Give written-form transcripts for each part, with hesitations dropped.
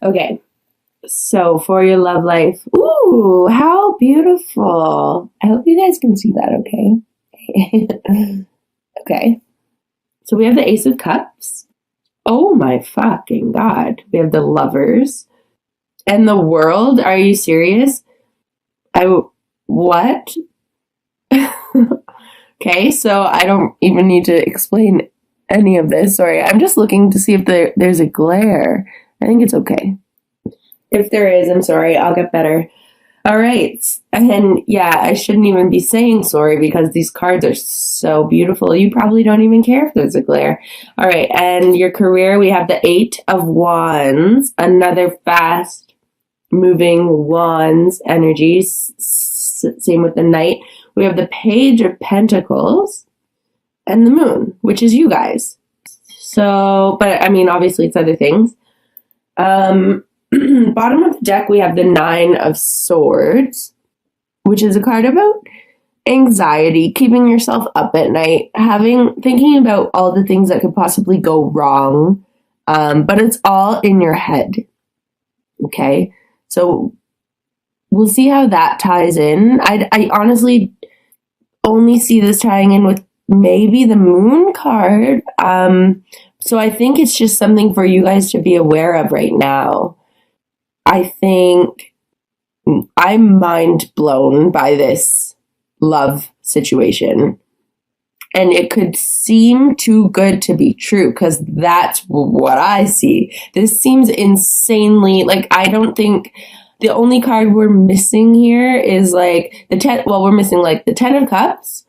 Okay. So for your love life, ooh, how beautiful. I hope you guys can see that, okay? Okay. So we have the Ace of Cups. Oh my fucking God. We have the Lovers. And the World. Are you serious? What? Okay, so I don't even need to explain any of this. Sorry, I'm just looking to see if there's a glare. I think it's okay. If there is, I'm sorry. I'll get better. All right. And yeah, I shouldn't even be saying sorry because these cards are so beautiful. You probably don't even care if there's a glare. All right. And your career, we have the 8 of Wands, another fast moving Wands energies. Same with the Knight. We have the Page of Pentacles and the Moon, which is you guys. So, but I mean, obviously it's other things. Bottom of the deck, we have the 9 of Swords, which is a card about anxiety, keeping yourself up at night, thinking about all the things that could possibly go wrong. But it's all in your head. Okay. So we'll see how that ties in. I honestly only see this tying in with maybe the Moon card. So I think it's just something for you guys to be aware of right now. I think I'm mind blown by this love situation. And it could seem too good to be true because that's what I see. This seems insanely, like, I don't think the only card we're missing here is like the 10. Well, we're missing like the 10 of Cups,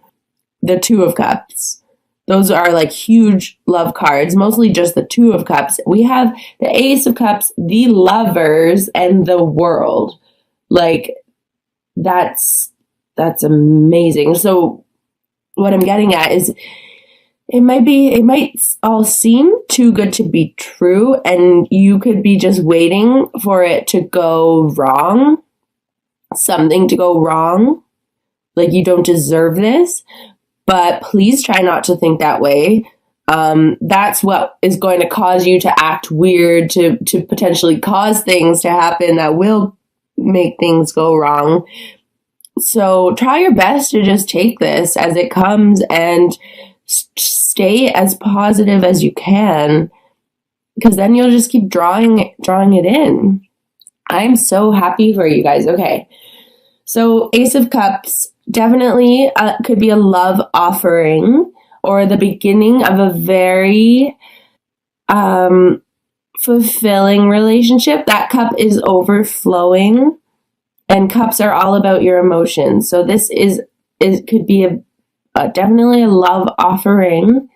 the 2 of Cups. Those are like huge love cards, mostly just the 2 of Cups. We have the Ace of Cups, the Lovers, and the World. Like, that's amazing. So what I'm getting at is it might all seem too good to be true, and you could be just waiting for it to go wrong, something to go wrong, like you don't deserve this. But please try not to think that way. That's what is going to cause you to act weird, to potentially cause things to happen that will make things go wrong. So try your best to just take this as it comes and stay as positive as you can, because then you'll just keep drawing it in. I'm so happy for you guys. Okay. So Ace of Cups definitely could be a love offering or the beginning of a very fulfilling relationship. That cup is overflowing, and cups are all about your emotions. So this could be definitely a love offering.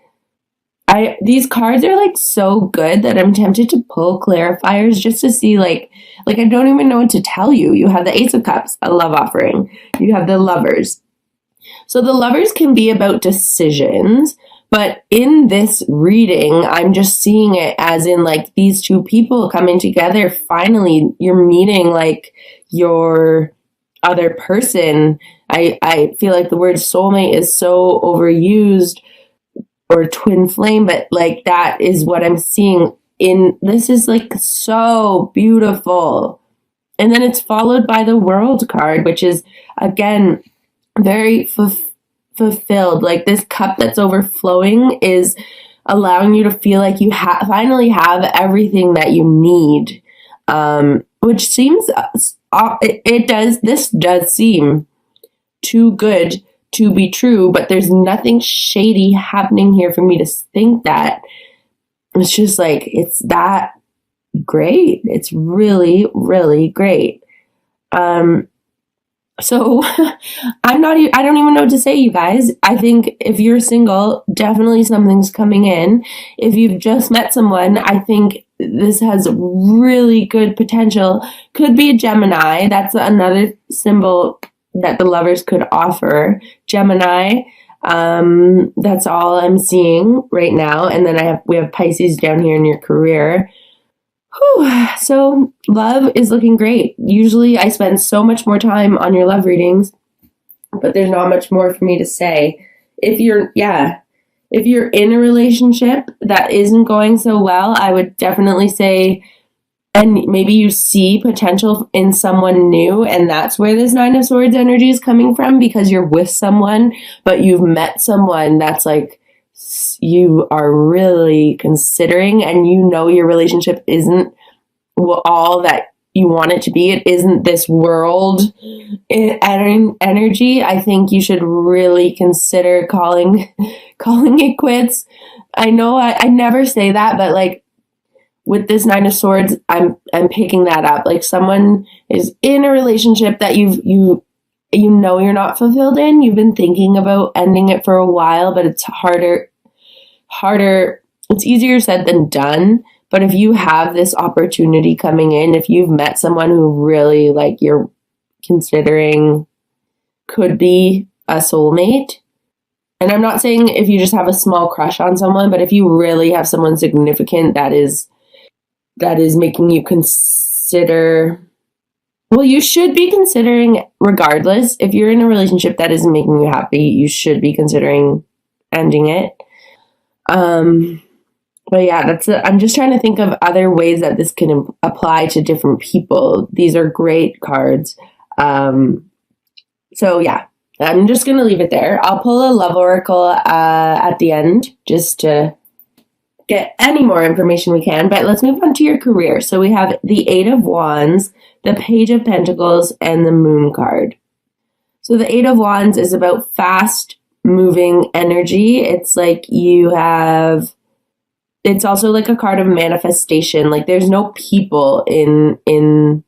These cards are like so good that I'm tempted to pull clarifiers just to see like I don't even know what to tell you. You have the Ace of Cups, a love offering. You have the Lovers. So the Lovers can be about decisions, but in this reading, I'm just seeing it as in like these two people coming together. Finally, you're meeting like your other person. I feel like the word soulmate is so overused, or twin flame, but like that is what I'm seeing in this. Is like so beautiful. And then it's followed by the World card, which is again very fulfilled. Like this cup that's overflowing is allowing you to feel like you finally have everything that you need, which seems this does seem too good to be true, but there's nothing shady happening here for me to think that. It's just like, it's that great. It's really, really great. So I don't even know what to say, you guys. I think if you're single, definitely something's coming in. If you've just met someone, I think this has really good potential. Could be a Gemini. That's another symbol that the Lovers could offer. Gemini. That's all I'm seeing right now. And then we have Pisces down here in your career. Whew. So love is looking great. Usually I spend so much more time on your love readings, but there's not much more for me to say. If you're in a relationship that isn't going so well, I would definitely say and maybe you see potential in someone new, and that's where this Nine of Swords energy is coming from, because you're with someone, but you've met someone that's like you are really considering, and you know your relationship isn't all that you want it to be. It isn't this world energy. I think you should really consider calling it quits. I know I never say that, but like with this Nine of Swords, I'm picking that up. Like someone is in a relationship that you know you're not fulfilled in. You've been thinking about ending it for a while, but it's harder. It's easier said than done. But if you have this opportunity coming in, if you've met someone who really like you're considering could be a soulmate, and I'm not saying if you just have a small crush on someone, but if you really have someone significant that is making you consider, well, you should be considering regardless. If you're in a relationship that isn't making you happy, you should be considering ending it. But yeah, I'm just trying to think of other ways that this can apply to different people. These are great cards. So yeah, I'm just going to leave it there. I'll pull a love oracle at the end just to get any more information we can. But let's move on to your career. So we have the Eight of Wands, the Page of Pentacles, and the Moon card. So the Eight of Wands is about fast moving energy. It's like it's also like a card of manifestation. Like there's no people in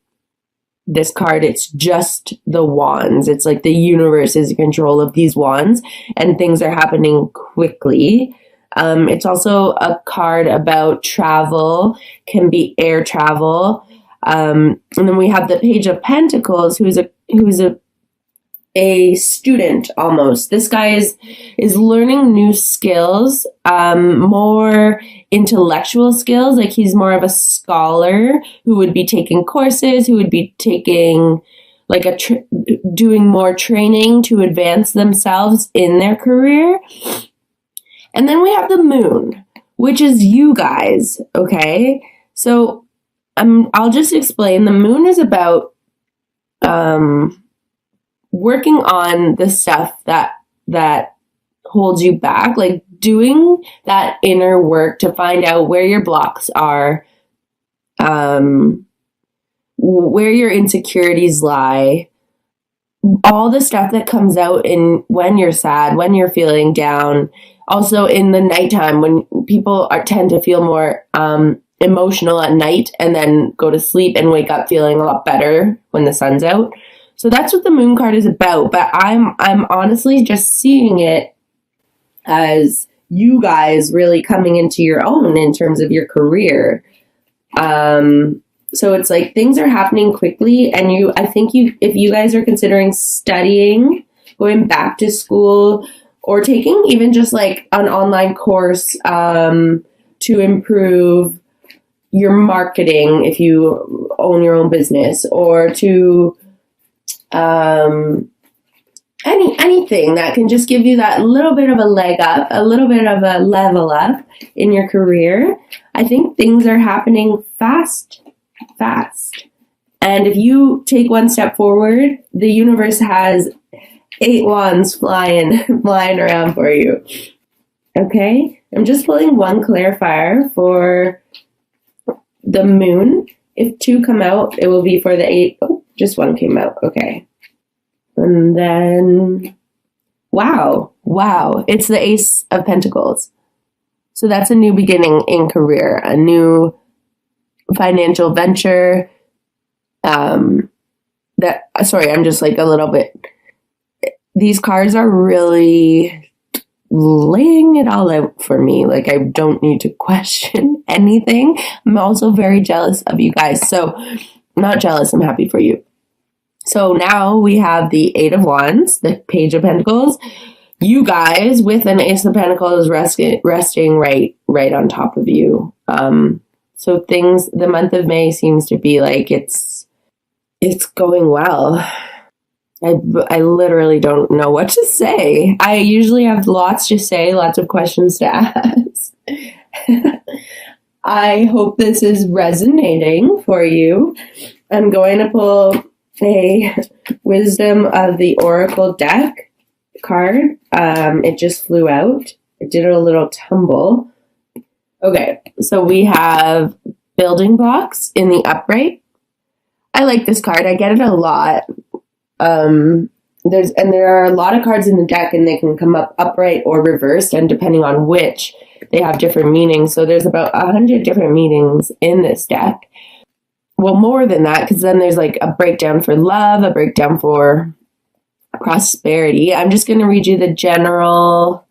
this card. It's just the wands. It's like the universe is in control of these wands and things are happening quickly. It's also a card about travel, can be air travel. And then we have the Page of Pentacles, who's a student almost. This guy is learning new skills, more intellectual skills. Like he's more of a scholar who would be taking courses, who would be taking like doing more training to advance themselves in their career. And then we have the Moon, which is you guys. Okay. So, I'll just explain. The Moon is about, working on the stuff that holds you back, like doing that inner work to find out where your blocks are, where your insecurities lie, all the stuff that comes out in when you're sad, when you're feeling down. Also in the nighttime when people tend to feel more emotional at night and then go to sleep and wake up feeling a lot better when the sun's out. So that's what the Moon card is about, but I'm honestly just seeing it as you guys really coming into your own in terms of your career. So it's like things are happening quickly, and if you guys are considering studying, going back to school, or taking even just like an online course to improve your marketing if you own your own business, or to anything that can just give you that little bit of a leg up, a little bit of a level up in your career. I think things are happening fast. And if you take one step forward, the universe has 8 wands flying around for you. Okay? I'm just pulling one clarifier for the Moon. If 2 come out, it will be for the 8. Oh, just 1 came out. Okay. And then, wow, it's the Ace of Pentacles. So that's a new beginning in career, a new financial venture. I'm just like a little bit, these cards are really laying it all out for me. Like I don't need to question anything. I'm also very jealous of you guys. So not jealous, I'm happy for you. So now we have the 8 of Wands, the Page of Pentacles, you guys with an Ace of Pentacles resting right on top of you. So the month of May seems to be like it's going well. I literally don't know what to say. I usually have lots to say, lots of questions to ask. I hope this is resonating for you. I'm going to pull a Wisdom of the Oracle deck card. It just flew out. It did a little tumble. Okay, so we have building blocks in the upright. I like this card. I get it a lot. There are a lot of cards in the deck, and they can come up upright or reversed, and depending on which, they have different meanings. So there's about 100 different meanings in this deck. Well, more than that, because then there's like a breakdown for love, a breakdown for prosperity. I'm just going to read you the general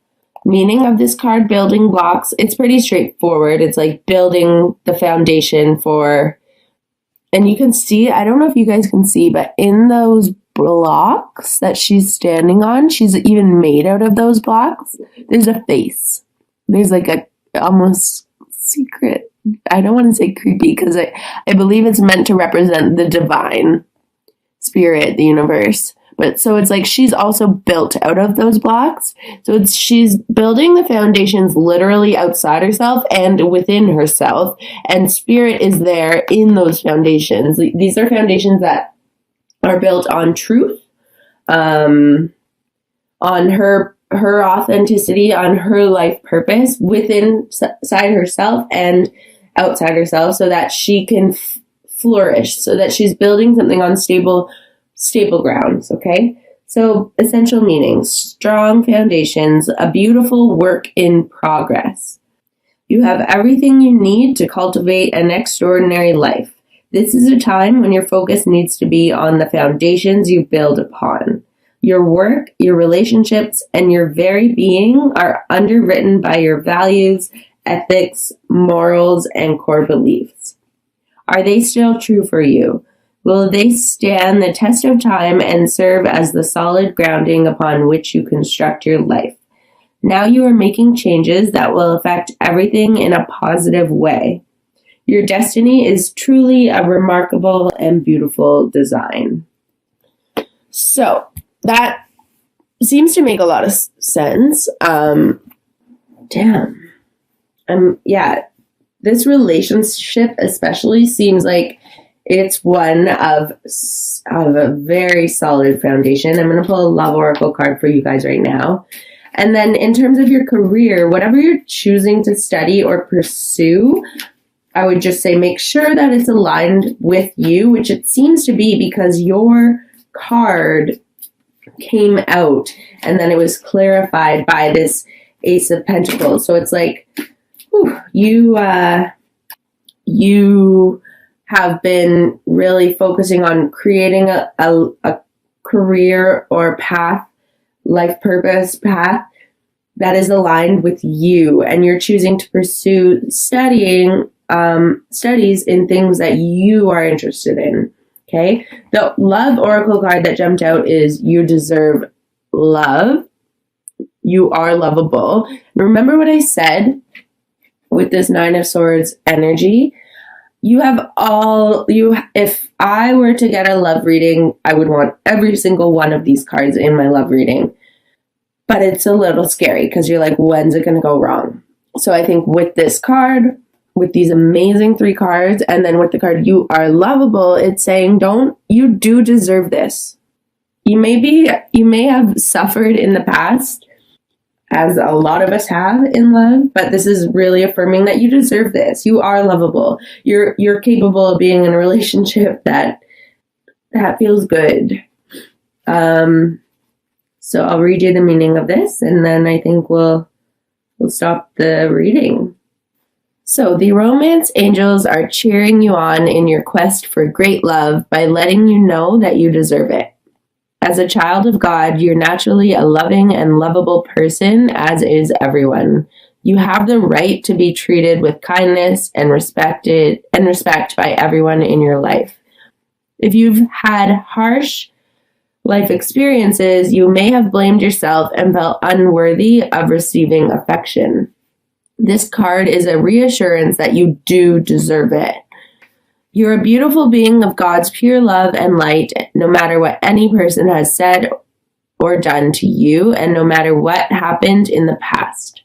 meaning of this card, building blocks. It's pretty straightforward. It's like building the foundation for, and you can see, I don't know if you guys can see, but in those blocks that she's standing on, she's even made out of those blocks, there's a face. There's like a almost secret, I don't want to say creepy, because I believe it's meant to represent the divine spirit, the universe. But so it's like she's also built out of those blocks. So she's building the foundations literally outside herself and within herself. And spirit is there in those foundations. These are foundations that are built on truth, on her authenticity, on her life purpose within inside herself and outside herself, so that she can flourish, so that she's building something on stable grounds. Okay, so essential meanings: strong foundations, a beautiful work in progress. You have everything you need to cultivate an extraordinary life. This is a time when your focus needs to be on the foundations you build upon. Your work, your relationships, and your very being are underwritten by your values, ethics, morals, and core beliefs. Are they still true for you? Will they stand the test of time and serve as the solid grounding upon which you construct your life? Now you are making changes that will affect everything in a positive way. Your destiny is truly a remarkable and beautiful design. So that seems to make a lot of sense. This relationship especially seems like it's one of a very solid foundation. I'm going to pull a love oracle card for you guys right now. And then in terms of your career, whatever you're choosing to study or pursue, I would just say make sure that it's aligned with you, which it seems to be because your card came out and then it was clarified by this Ace of Pentacles. So it's like, you have been really focusing on creating a career or path, life purpose path that is aligned with you, and you're choosing to pursue studies in things that you are interested in. Okay, the love oracle card that jumped out is you deserve love. You are lovable. Remember what I said with this Nine of Swords energy? If I were to get a love reading, I would want every single one of these cards in my love reading. But it's a little scary because you're like, when's it going to go wrong? So I think with this card, with these amazing 3 cards, and then with the card, you are lovable, it's saying, you do deserve this. You may have suffered in the past, as a lot of us have in love, but this is really affirming that you deserve this. You are lovable. You're capable of being in a relationship that feels good. So I'll read you the meaning of this, and then I think we'll stop the reading. So the romance angels are cheering you on in your quest for great love by letting you know that you deserve it. As a child of God, you're naturally a loving and lovable person, as is everyone. You have the right to be treated with kindness and respect by everyone in your life. If you've had harsh life experiences, you may have blamed yourself and felt unworthy of receiving affection. This card is a reassurance that you do deserve it. You're a beautiful being of God's pure love and light, no matter what any person has said or done to you, and no matter what happened in the past.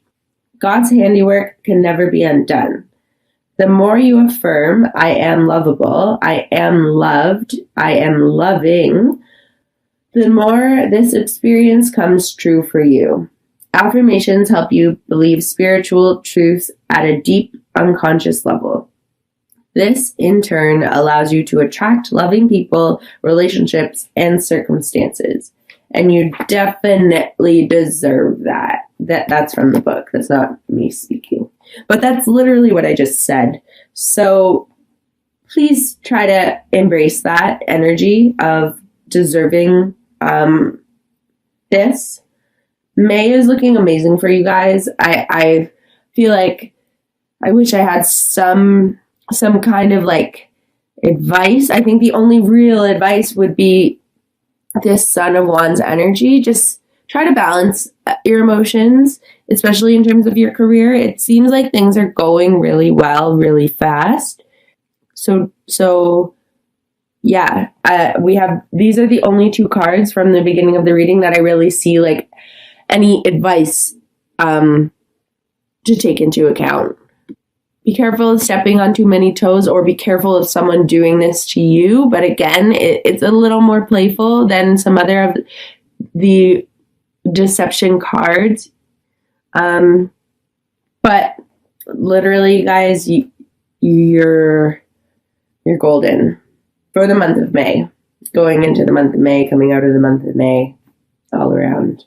God's handiwork can never be undone. The more you affirm, I am lovable, I am loved, I am loving, the more this experience comes true for you. Affirmations help you believe spiritual truths at a deep, unconscious level. This, in turn, allows you to attract loving people, relationships, and circumstances. And you definitely deserve that. That's from the book. That's not me speaking. But that's literally what I just said. So please try to embrace that energy of deserving this. May is looking amazing for you guys. I feel like I wish I had some kind of like advice. I think the only real advice would be this Son of Wands energy. Just try to balance your emotions, especially in terms of your career. It seems like things are going really well, really fast. So yeah, we have, these are the only two cards from the beginning of the reading that I really see like any advice to take into account. Be careful of stepping on too many toes, or be careful of someone doing this to you. But again, it's a little more playful than some other of the deception cards. But literally, guys, you're golden for the month of May, going into the month of May, coming out of the month of May, all around.